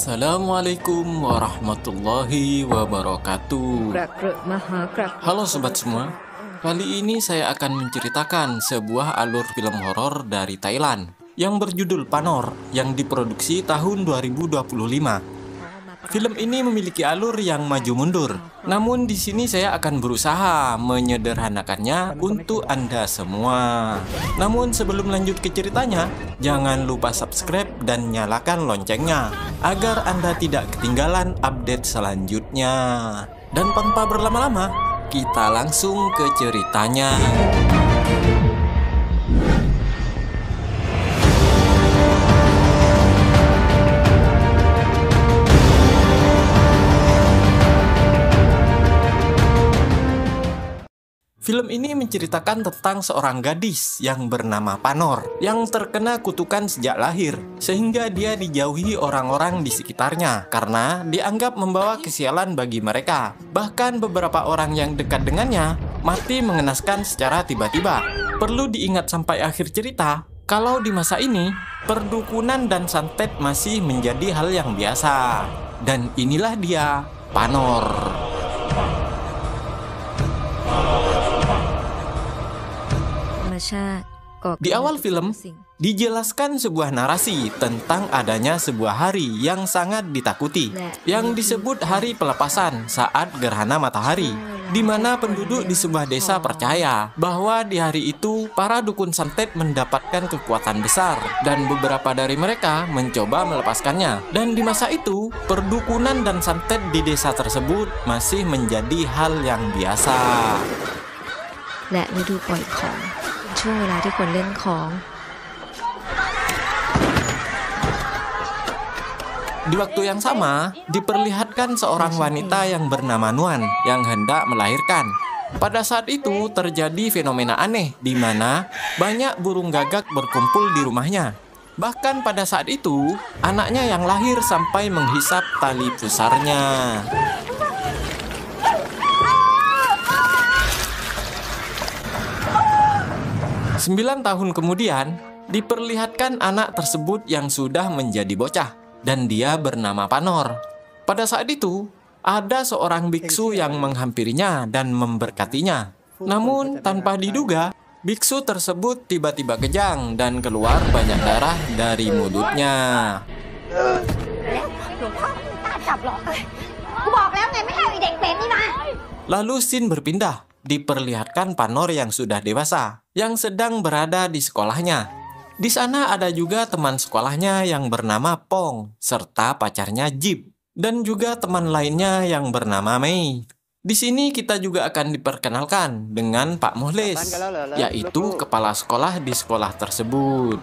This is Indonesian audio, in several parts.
Assalamualaikum warahmatullahi wabarakatuh. Halo sobat semua, kali ini saya akan menceritakan sebuah alur film horor dari Thailand yang berjudul Panor yang diproduksi tahun 2025. Film ini memiliki alur yang maju mundur, namun di sini saya akan berusaha menyederhanakannya untuk Anda semua. Namun sebelum lanjut ke ceritanya, jangan lupa subscribe dan nyalakan loncengnya agar Anda tidak ketinggalan update selanjutnya. Dan tanpa berlama-lama, kita langsung ke ceritanya. Film ini menceritakan tentang seorang gadis yang bernama Panor yang terkena kutukan sejak lahir, sehingga dia dijauhi orang-orang di sekitarnya karena dianggap membawa kesialan bagi mereka. Bahkan beberapa orang yang dekat dengannya mati mengenaskan secara tiba-tiba. Perlu diingat sampai akhir cerita, kalau di masa ini, perdukunan dan santet masih menjadi hal yang biasa. Dan inilah dia, Panor. Di awal film, dijelaskan sebuah narasi tentang adanya sebuah hari yang sangat ditakuti, yang disebut hari pelepasan saat gerhana matahari, di mana penduduk di sebuah desa percaya bahwa di hari itu para dukun santet mendapatkan kekuatan besar, dan beberapa dari mereka mencoba melepaskannya. Dan di masa itu, perdukunan dan santet di desa tersebut masih menjadi hal yang biasa. Di waktu yang sama, diperlihatkan seorang wanita yang bernama Nuan yang hendak melahirkan. Pada saat itu terjadi fenomena aneh di mana banyak burung gagak berkumpul di rumahnya. Bahkan pada saat itu, anaknya yang lahir sampai menghisap tali pusarnya. 9 tahun kemudian, diperlihatkan anak tersebut yang sudah menjadi bocah, dan dia bernama Panor. Pada saat itu, ada seorang biksu yang menghampirinya dan memberkatinya. Namun, tanpa diduga, biksu tersebut tiba-tiba kejang dan keluar banyak darah dari mulutnya. Lalu scene berpindah. Diperlihatkan Panor yang sudah dewasa, yang sedang berada di sekolahnya. Di sana ada juga teman sekolahnya yang bernama Pong, serta pacarnya Jip, dan juga teman lainnya yang bernama Mei. Di sini kita juga akan diperkenalkan dengan Pak Muhlis, yaitu kepala sekolah di sekolah tersebut.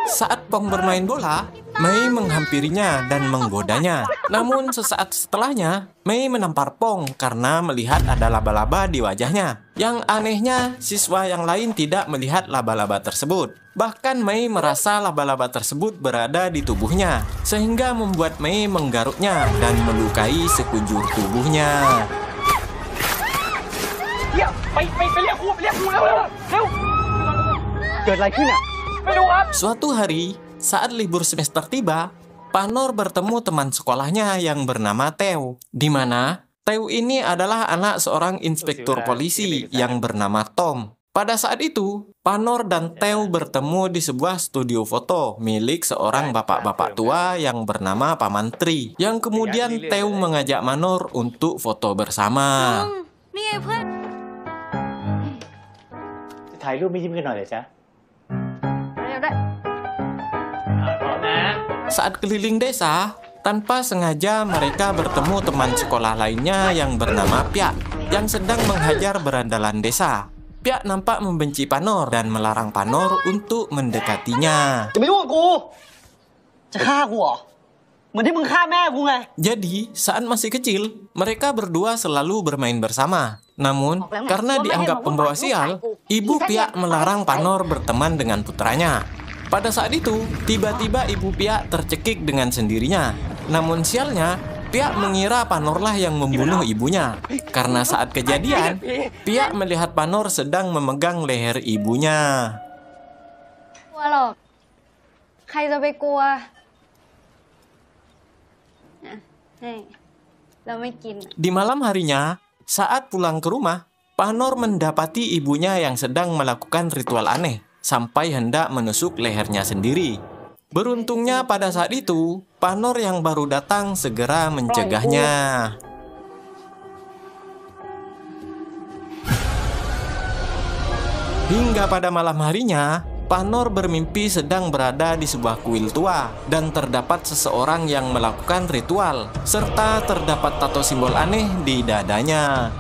Saat Pong bermain bola, Mei menghampirinya dan menggodanya. Namun sesaat setelahnya, Mei menampar Pong karena melihat ada laba-laba di wajahnya. Yang anehnya, siswa yang lain tidak melihat laba-laba tersebut. Bahkan Mei merasa laba-laba tersebut berada di tubuhnya, sehingga membuat Mei menggaruknya dan melukai sekujur tubuhnya. Suatu hari, saat libur semester tiba, Panor bertemu teman sekolahnya yang bernama Teo, di mana Teo ini adalah anak seorang inspektur polisi yang bernama Tom. Pada saat itu, Panor dan Teo bertemu di sebuah studio foto milik seorang bapak-bapak tua yang bernama Paman Tri, yang kemudian Teo mengajak Panor untuk foto bersama. Saat keliling desa, tanpa sengaja mereka bertemu teman sekolah lainnya yang bernama Piak, yang sedang menghajar berandalan desa. Piak nampak membenci Panor dan melarang Panor untuk mendekatinya. Jadi, saat masih kecil, mereka berdua selalu bermain bersama. Namun, karena dianggap pembawa sial, ibu Piak melarang Panor berteman dengan putranya. Pada saat itu, tiba-tiba ibu Piak tercekik dengan sendirinya. Namun sialnya, Pia mengira Panorlah yang membunuh ibunya. Karena saat kejadian, Pia melihat Panor sedang memegang leher ibunya. Di malam harinya, saat pulang ke rumah, Panor mendapati ibunya yang sedang melakukan ritual aneh sampai hendak menusuk lehernya sendiri. Beruntungnya pada saat itu, Panor yang baru datang segera mencegahnya. Hingga pada malam harinya, Panor bermimpi sedang berada di sebuah kuil tua dan terdapat seseorang yang melakukan ritual, serta terdapat tato simbol aneh di dadanya.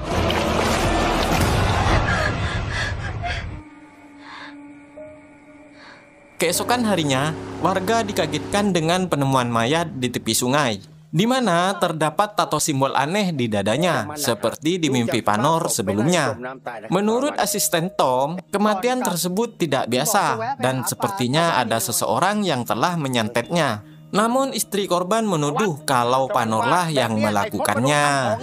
Keesokan harinya, warga dikagetkan dengan penemuan mayat di tepi sungai, di mana terdapat tato simbol aneh di dadanya, seperti di mimpi Panor sebelumnya. Menurut asisten Tom, kematian tersebut tidak biasa, dan sepertinya ada seseorang yang telah menyantetnya. Namun istri korban menuduh kalau Panorlah yang melakukannya.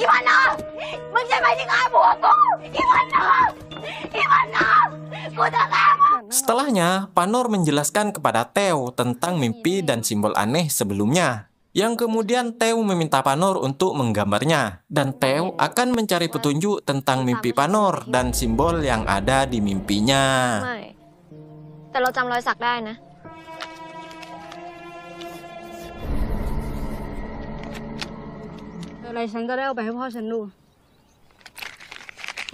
Setelahnya, Panor menjelaskan kepada Theo tentang mimpi dan simbol aneh sebelumnya. Yang kemudian Theo meminta Panor untuk menggambarnya. Dan Theo akan mencari petunjuk tentang mimpi Panor dan simbol yang ada di mimpinya.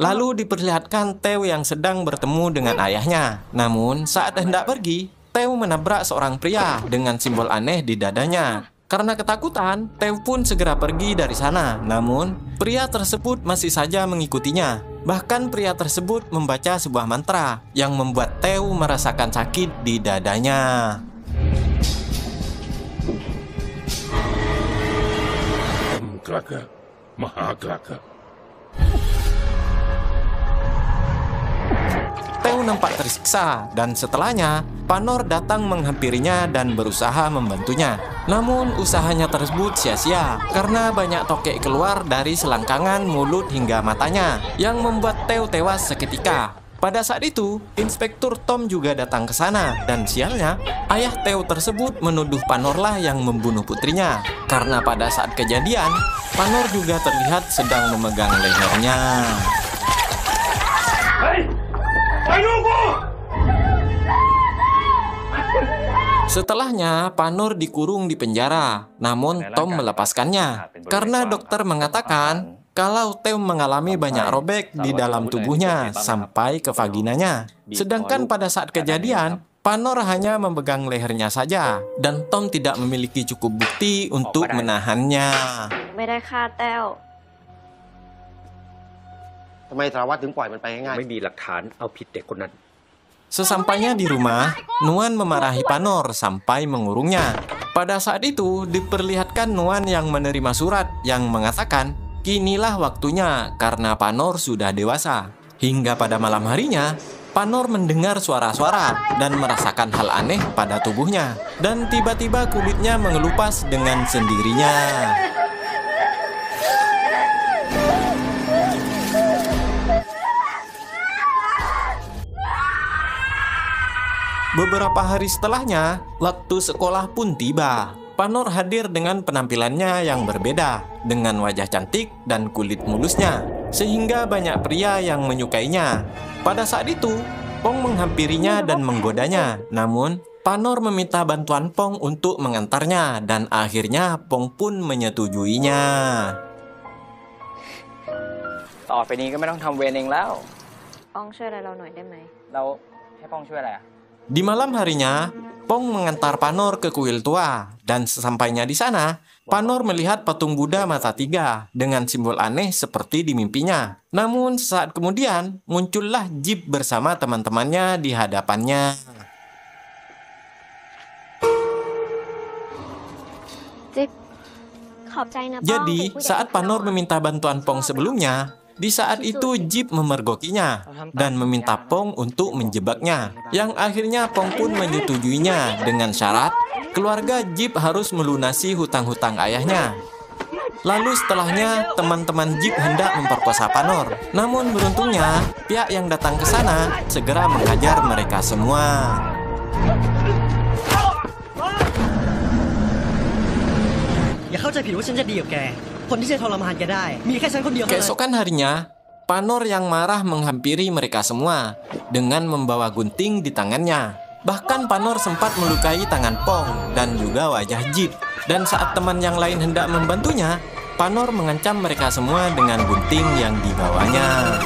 Lalu diperlihatkan Theo yang sedang bertemu dengan ayahnya. Namun saat hendak pergi, Theo menabrak seorang pria dengan simbol aneh di dadanya. Karena ketakutan, Theo pun segera pergi dari sana. Namun pria tersebut masih saja mengikutinya. Bahkan pria tersebut membaca sebuah mantra yang membuat Theo merasakan sakit di dadanya. Kelaka, Maha Kelaka. Theo nampak tersiksa, dan setelahnya Panor datang menghampirinya dan berusaha membantunya. Namun usahanya tersebut sia-sia karena banyak tokek keluar dari selangkangan mulut hingga matanya yang membuat Theo tewas seketika. Pada saat itu, Inspektur Tom juga datang ke sana, dan sialnya, ayah Theo tersebut menuduh Panorlah yang membunuh putrinya. Karena pada saat kejadian, Panor juga terlihat sedang memegang lehernya. Setelahnya, Panor dikurung di penjara, namun Tom melepaskannya. Karena dokter mengatakan kalau Theo mengalami banyak robek di dalam tubuhnya sampai ke vaginanya. Sedangkan pada saat kejadian, Panor hanya memegang lehernya saja, dan Tom tidak memiliki cukup bukti untuk menahannya. Sesampainya di rumah, Nuan memarahi Panor sampai mengurungnya. Pada saat itu, diperlihatkan Nuan yang menerima surat yang mengatakan, kinilah waktunya karena Panor sudah dewasa. Hingga pada malam harinya, Panor mendengar suara-suara dan merasakan hal aneh pada tubuhnya. Dan tiba-tiba kulitnya mengelupas dengan sendirinya. Beberapa hari setelahnya, waktu sekolah pun tiba. Panor hadir dengan penampilannya yang berbeda, dengan wajah cantik dan kulit mulusnya, sehingga banyak pria yang menyukainya. Pada saat itu, Pong menghampirinya dan menggodanya. Namun, Panor meminta bantuan Pong untuk mengantarnya, dan akhirnya Pong pun menyetujuinya. Di malam harinya, Pong mengantar Panor ke kuil tua, dan sesampainya di sana, Panor melihat patung Buddha mata tiga dengan simbol aneh seperti di mimpinya. Namun saat kemudian, muncullah Jeep bersama teman-temannya di hadapannya. Jadi, saat Panor meminta bantuan Pong sebelumnya, di saat itu Jeep memergokinya dan meminta Pong untuk menjebaknya. Yang akhirnya Pong pun menyetujuinya dengan syarat keluarga Jeep harus melunasi hutang-hutang ayahnya. Lalu setelahnya, teman-teman Jip hendak memperkosa Panor. Namun beruntungnya, pihak yang datang ke sana segera menghajar mereka semua. Keesokan harinya, Panor yang marah menghampiri mereka semua dengan membawa gunting di tangannya. Bahkan Panor sempat melukai tangan Pong dan juga wajah Jip. Dan saat teman yang lain hendak membantunya, Panor mengancam mereka semua dengan gunting yang dibawanya.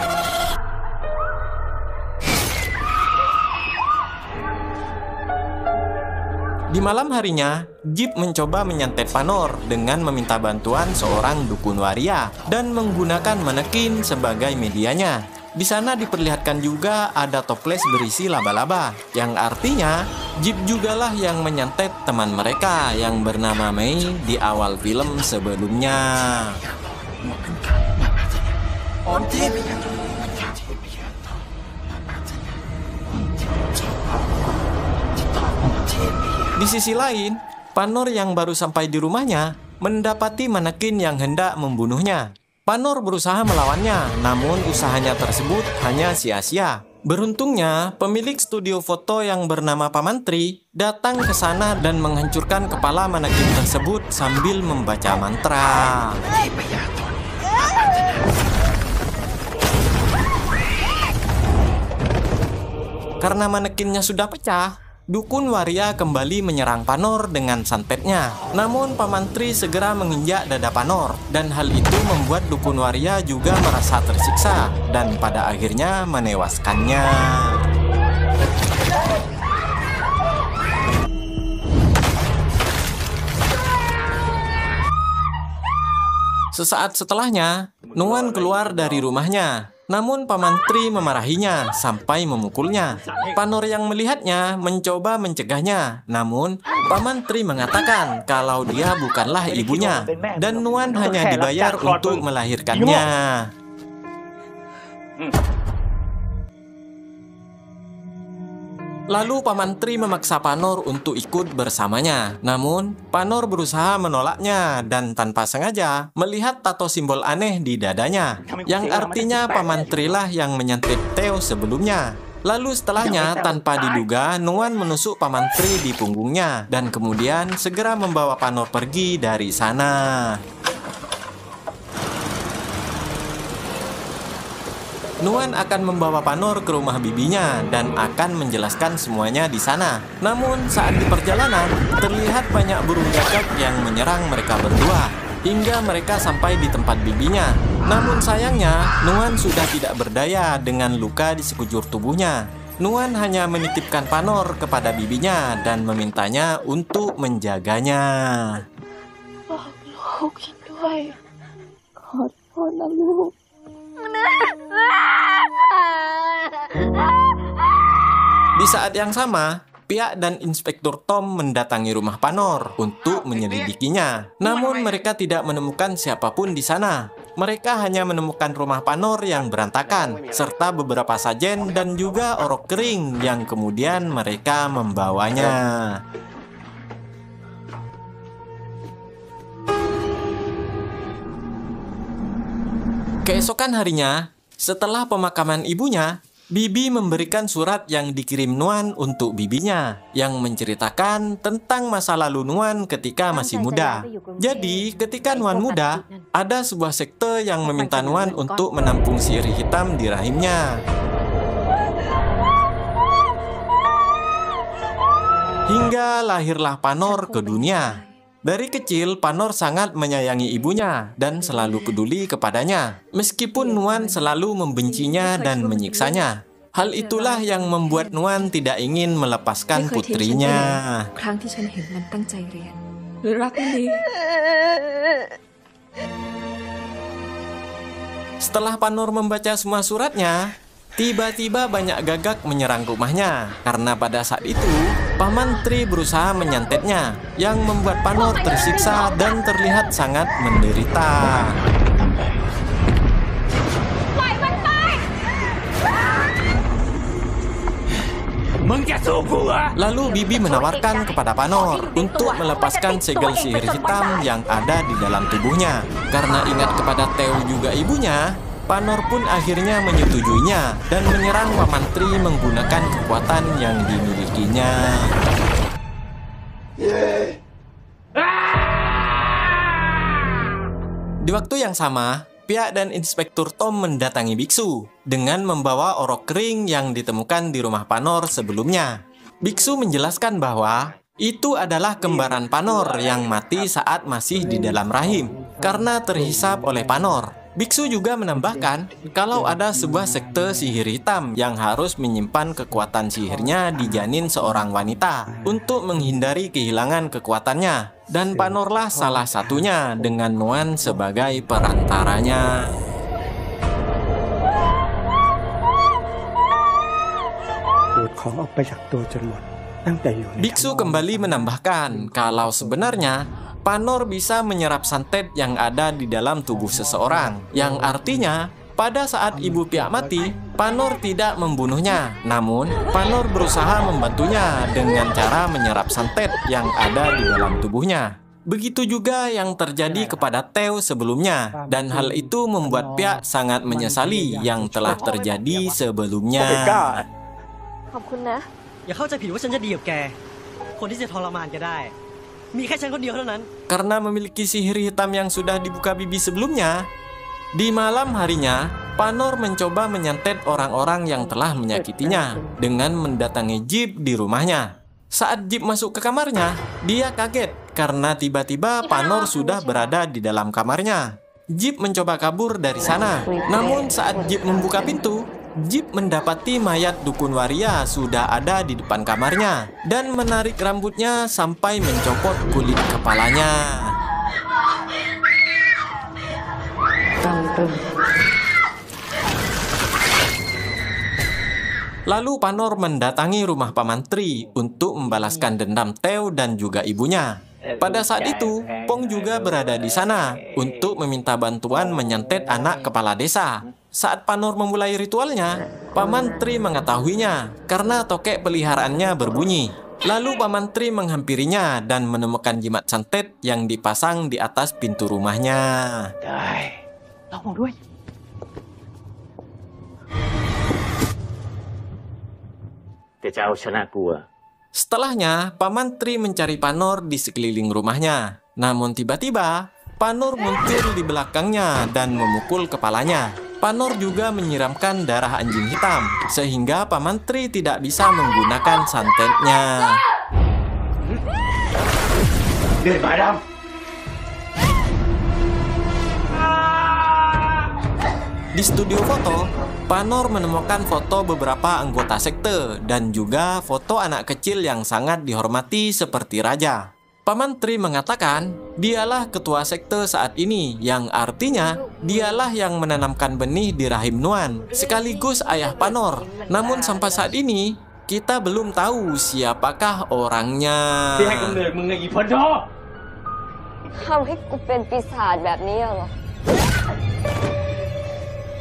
Di malam harinya, Jip mencoba menyantet Panor dengan meminta bantuan seorang dukun waria dan menggunakan manekin sebagai medianya. Di sana diperlihatkan juga ada toples berisi laba-laba, yang artinya Jip jugalah yang menyantet teman mereka yang bernama Mei di awal film sebelumnya. Di sisi lain, Panor yang baru sampai di rumahnya mendapati manekin yang hendak membunuhnya. Panor berusaha melawannya, namun usahanya tersebut hanya sia-sia. Beruntungnya, pemilik studio foto yang bernama Paman Tri datang ke sana dan menghancurkan kepala manekin tersebut sambil membaca mantra. Karena manekinnya sudah pecah, dukun waria kembali menyerang Panor dengan santetnya. Namun Paman Tri segera menginjak dada Panor, dan hal itu membuat dukun waria juga merasa tersiksa dan pada akhirnya menewaskannya. Sesaat setelahnya, Nuan keluar dari rumahnya. Namun Paman Tri memarahinya sampai memukulnya. Panor yang melihatnya mencoba mencegahnya. Namun Paman Tri mengatakan kalau dia bukanlah ibunya dan Nuan hanya dibayar untuk melahirkannya. Lalu Paman Tri memaksa Panor untuk ikut bersamanya. Namun, Panor berusaha menolaknya dan tanpa sengaja melihat tato simbol aneh di dadanya, yang artinya Paman Tri lah yang menyantet Theo sebelumnya. Lalu setelahnya, tanpa diduga, Nuan menusuk Paman Tri di punggungnya dan kemudian segera membawa Panor pergi dari sana. Nuan akan membawa Panor ke rumah bibinya dan akan menjelaskan semuanya di sana. Namun saat di perjalanan, terlihat banyak burung gagak yang menyerang mereka berdua hingga mereka sampai di tempat bibinya. Namun sayangnya, Nuan sudah tidak berdaya dengan luka di sekujur tubuhnya. Nuan hanya menitipkan Panor kepada bibinya dan memintanya untuk menjaganya. Di saat yang sama, pihak dan Inspektur Tom mendatangi rumah Panor untuk menyelidikinya. Namun mereka tidak menemukan siapapun di sana. Mereka hanya menemukan rumah Panor yang berantakan, serta beberapa sajen dan juga orok kering yang kemudian mereka membawanya. Keesokan harinya, setelah pemakaman ibunya, Bibi memberikan surat yang dikirim Nuan untuk bibinya, yang menceritakan tentang masa lalu Nuan ketika masih muda. Jadi, ketika Nuan muda, ada sebuah sekte yang meminta Nuan untuk menampung sihir hitam di rahimnya. Hingga lahirlah Panor ke dunia. Dari kecil, Panor sangat menyayangi ibunya dan selalu peduli kepadanya, meskipun Nuan selalu membencinya dan menyiksanya. Hal itulah yang membuat Nuan tidak ingin melepaskan putrinya. Setelah Panor membaca semua suratnya, tiba-tiba banyak gagak menyerang rumahnya. Karena pada saat itu, Paman Tri berusaha menyantetnya, yang membuat Panor tersiksa dan terlihat sangat menderita. Lalu Bibi menawarkan kepada Panor untuk melepaskan segel sihir hitam yang ada di dalam tubuhnya. Karena ingat kepada Theo juga ibunya, Panor pun akhirnya menyetujuinya dan menyerang Paman Tri menggunakan kekuatan yang dimilikinya. Di waktu yang sama, Pia dan Inspektur Tom mendatangi biksu dengan membawa orok kering yang ditemukan di rumah Panor sebelumnya. Biksu menjelaskan bahwa itu adalah kembaran Panor yang mati saat masih di dalam rahim karena terhisap oleh Panor. Biksu juga menambahkan kalau ada sebuah sekte sihir hitam yang harus menyimpan kekuatan sihirnya di janin seorang wanita untuk menghindari kehilangan kekuatannya. Dan Panorlah salah satunya dengan Nuan sebagai perantaranya. Biksu kembali menambahkan kalau sebenarnya Panor bisa menyerap santet yang ada di dalam tubuh seseorang, yang artinya pada saat Ibu Pia mati, Panor tidak membunuhnya, namun Panor berusaha membantunya dengan cara menyerap santet yang ada di dalam tubuhnya. Begitu juga yang terjadi kepada Theo sebelumnya, dan hal itu membuat Pia sangat menyesali yang telah terjadi sebelumnya. Karena memiliki sihir hitam yang sudah dibuka Bibi sebelumnya, di malam harinya, Panor mencoba menyantet orang-orang yang telah menyakitinya dengan mendatangi Jeep di rumahnya. Saat Jeep masuk ke kamarnya, dia kaget karena tiba-tiba Panor sudah berada di dalam kamarnya. Jeep mencoba kabur dari sana, namun saat Jeep membuka pintu, Jeep mendapati mayat dukun waria sudah ada di depan kamarnya dan menarik rambutnya sampai mencopot kulit kepalanya. Lalu Panor mendatangi rumah Paman Tri untuk membalaskan dendam Theo dan juga ibunya. Pada saat itu, Pong juga berada di sana untuk meminta bantuan menyantet anak kepala desa. Saat Panor memulai ritualnya, Paman Tri mengetahuinya karena tokek peliharaannya berbunyi. Lalu Paman Tri menghampirinya dan menemukan jimat santet yang dipasang di atas pintu rumahnya. Setelahnya, Paman Tri mencari Panor di sekeliling rumahnya. Namun tiba-tiba, Panor muncul di belakangnya dan memukul kepalanya. Panor juga menyiramkan darah anjing hitam, sehingga Paman Tri tidak bisa menggunakan santetnya. Di studio foto, Panor menemukan foto beberapa anggota sekte dan juga foto anak kecil yang sangat dihormati seperti raja. Paman Tri mengatakan dialah ketua sekte saat ini, yang artinya dialah yang menanamkan benih di rahim Nuan, sekaligus ayah Panor. Namun sampai saat ini, kita belum tahu siapakah orangnya.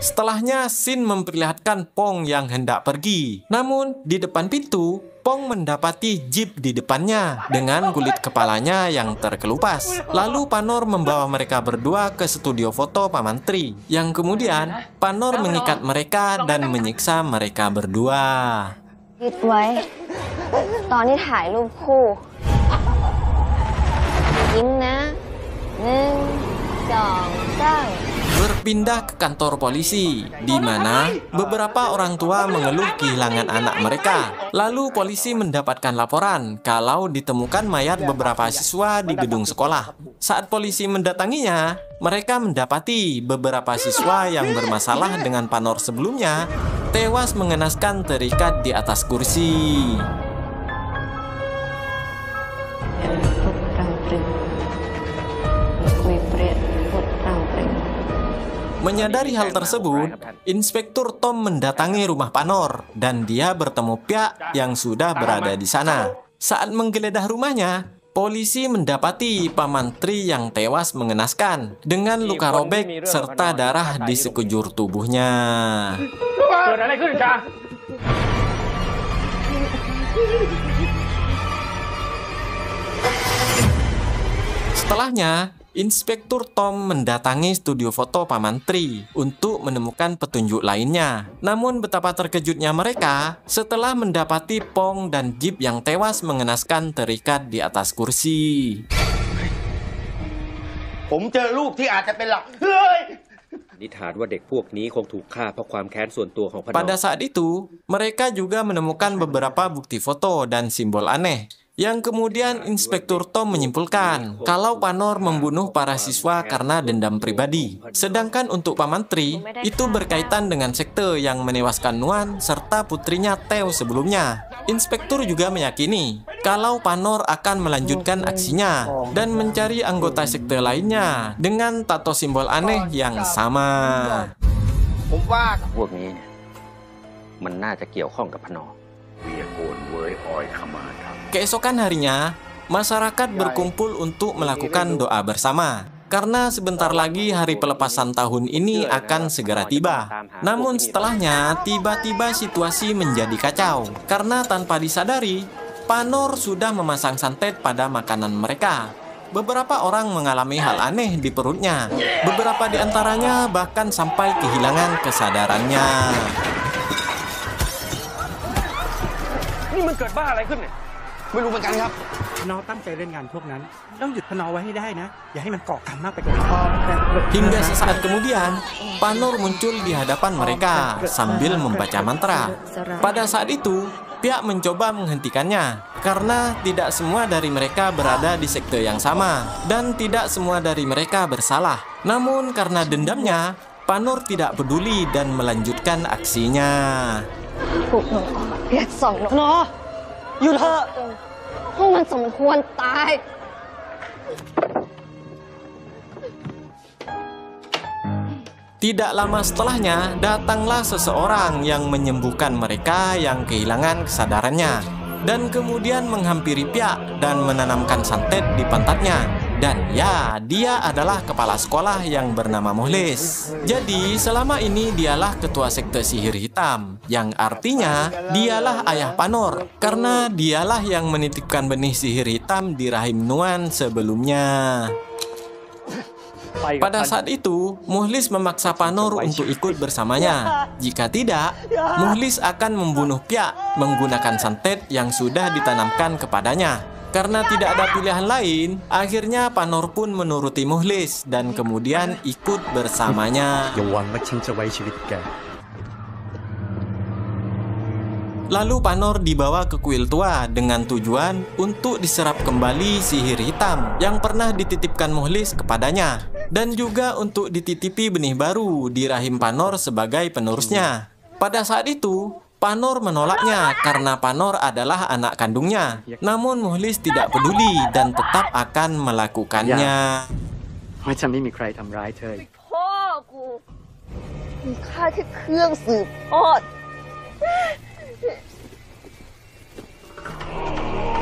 Setelahnya, Sin memperlihatkan Pong yang hendak pergi. Namun, di depan pintu, Pong mendapati Jeep di depannya dengan kulit kepalanya yang terkelupas. Lalu Panor membawa mereka berdua ke studio foto Paman Tri, yang kemudian Panor mengikat mereka dan menyiksa mereka berdua. Berpindah ke kantor polisi, di mana beberapa orang tua mengeluh kehilangan anak mereka. Lalu polisi mendapatkan laporan kalau ditemukan mayat beberapa siswa di gedung sekolah. Saat polisi mendatanginya, mereka mendapati beberapa siswa yang bermasalah dengan Panor sebelumnya tewas mengenaskan terikat di atas kursi. Menyadari hal tersebut, Inspektur Tom mendatangi rumah Panor dan dia bertemu Pia yang sudah berada di sana. Saat menggeledah rumahnya, polisi mendapati Paman Tri yang tewas mengenaskan dengan luka robek serta darah di sekujur tubuhnya. Setelahnya, Inspektur Tom mendatangi studio foto Paman Tri untuk menemukan petunjuk lainnya. Namun betapa terkejutnya mereka setelah mendapati Pong dan Jeep yang tewas mengenaskan terikat di atas kursi. Pada saat itu, mereka juga menemukan beberapa bukti foto dan simbol aneh. Yang kemudian Inspektur Tom menyimpulkan kalau Panor membunuh para siswa karena dendam pribadi. Sedangkan untuk Paman Tri, itu berkaitan dengan sekte yang menewaskan Nuan serta putrinya Teo sebelumnya. Inspektur juga meyakini kalau Panor akan melanjutkan aksinya dan mencari anggota sekte lainnya dengan tato simbol aneh yang sama. Keesokan harinya, masyarakat berkumpul untuk melakukan doa bersama. Karena sebentar lagi hari pelepasan tahun ini akan segera tiba. Namun setelahnya, tiba-tiba situasi menjadi kacau. Karena tanpa disadari, Panor sudah memasang santet pada makanan mereka. Beberapa orang mengalami hal aneh di perutnya. Beberapa di antaranya bahkan sampai kehilangan kesadarannya. Iniมันเกิดบ้าอะไรขึ้นเนี่ย ไม่รู้เหมือนกันครับ พนอตั้งใจเล่นงานพวกนั้นต้องหยุดพนอไว้ให้ได้นะอย่าให้มันเกาะกรรมมากไปกว่านี้ Hingga sesaat kemudian, Panor muncul di hadapan mereka sambil membaca mantra. Pada saat itu, pihak mencoba menghentikannya karena tidak semua dari mereka berada di sekte yang sama dan tidak semua dari mereka bersalah. Namun karena dendamnya, Panor tidak peduli dan melanjutkan aksinya. พวกหนูเรียกสองหนอหยุดเถอะพวกมันสมควรตาย Tidak lama setelahnya, datanglah seseorang yang menyembuhkan mereka yang kehilangan kesadarannya dan kemudian menghampiri Pia dan menanamkan santet di pantatnya. Dan ya, dia adalah kepala sekolah yang bernama Muhlis. Jadi, selama ini dialah ketua sekte sihir hitam, yang artinya dialah ayah Panor, karena dialah yang menitipkan benih sihir hitam di rahim Nuan sebelumnya. Pada saat itu, Muhlis memaksa Panor untuk ikut bersamanya. Jika tidak, Muhlis akan membunuh Pia menggunakan santet yang sudah ditanamkan kepadanya. Karena tidak ada pilihan lain, akhirnya Panor pun menuruti Muhlis dan kemudian ikut bersamanya. Lalu Panor dibawa ke kuil tua dengan tujuan untuk diserap kembali sihir hitam yang pernah dititipkan Muhlis kepadanya, dan juga untuk dititipi benih baru di rahim Panor sebagai penerusnya. Pada saat itu, Panor menolaknya karena Panor adalah anak kandungnya. Namun Muhlis tidak peduli dan tetap akan melakukannya. ไม่จะไม่มีใครทำร้ายเธอ พ่อกูมีค่าแค่เครื่องสืบทอด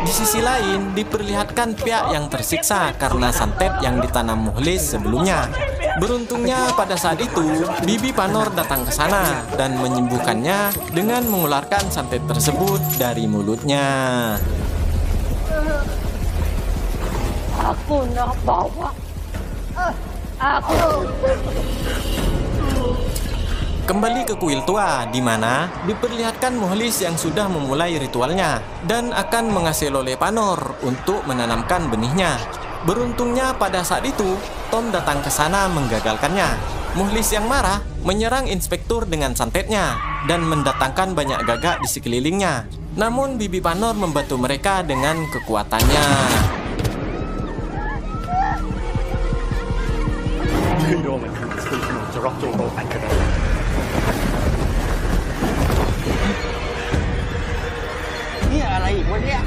Di sisi lain, diperlihatkan pihak yang tersiksa karena santet yang ditanam Muhlis sebelumnya. Beruntungnya pada saat itu, bibi Panor datang ke sana dan menyembuhkannya dengan mengeluarkan santet tersebut dari mulutnya. Aku nak bawa. Aku. Kembali ke kuil tua, di mana diperlihatkan Muhlis yang sudah memulai ritualnya dan akan mengasih oleh Panor untuk menanamkan benihnya. Beruntungnya pada saat itu, Tom datang ke sana menggagalkannya. Muhlis yang marah menyerang inspektur dengan santetnya dan mendatangkan banyak gagak di sekelilingnya. Namun bibi Panor membantu mereka dengan kekuatannya. Iniอะไรอีกวะเนี่ย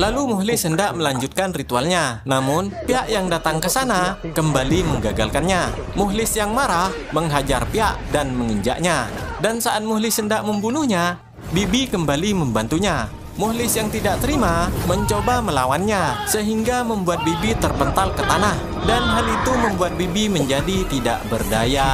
Lalu Muhlis hendak melanjutkan ritualnya. Namun, pihak yang datang ke sana kembali menggagalkannya. Muhlis yang marah menghajar pihak dan menginjaknya. Dan saat Muhlis hendak membunuhnya, bibi kembali membantunya. Mukhlis yang tidak terima mencoba melawannya sehingga membuat Bibi terpental ke tanah, dan hal itu membuat Bibi menjadi tidak berdaya.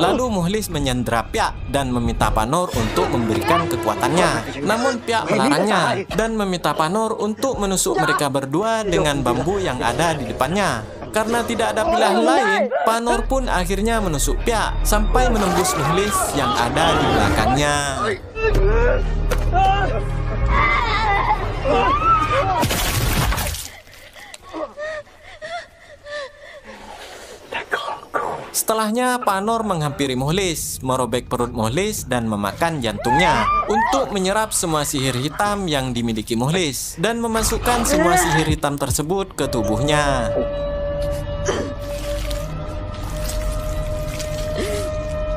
Lalu Mukhlis menyandera Pyak dan meminta Panor untuk memberikan kekuatannya. Namun Pyak melarangnya dan meminta Panor untuk menusuk mereka berdua dengan bambu yang ada di depannya. Karena tidak ada pilihan lain, Panor pun akhirnya menusuk Pyak sampai menembus Mukhlis yang ada di belakangnya. Setelahnya, Panor menghampiri Mukhlis, merobek perut Mukhlis dan memakan jantungnya untuk menyerap semua sihir hitam yang dimiliki Mukhlis dan memasukkan semua sihir hitam tersebut ke tubuhnya.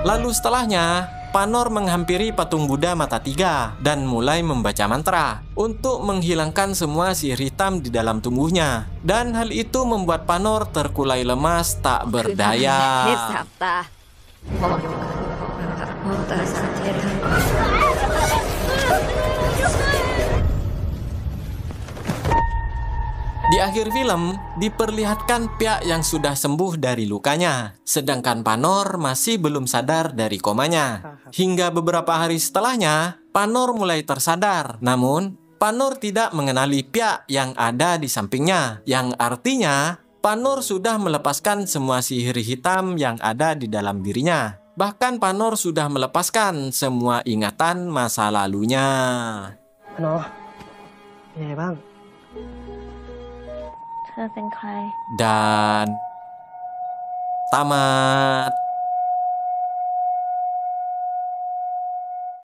Lalu setelahnya, Panor menghampiri patung Buddha mata tiga dan mulai membaca mantra untuk menghilangkan semua sihir hitam di dalam tubuhnya. Dan hal itu membuat Panor terkulai lemas tak berdaya. Di akhir film, diperlihatkan Pyak yang sudah sembuh dari lukanya, sedangkan Panor masih belum sadar dari komanya. Hingga beberapa hari setelahnya, Panor mulai tersadar. Namun, Panor tidak mengenali Pyak yang ada di sampingnya, yang artinya Panor sudah melepaskan semua sihir hitam yang ada di dalam dirinya. Bahkan Panor sudah melepaskan semua ingatan masa lalunya. Panor, gimana bang? Dan tamat.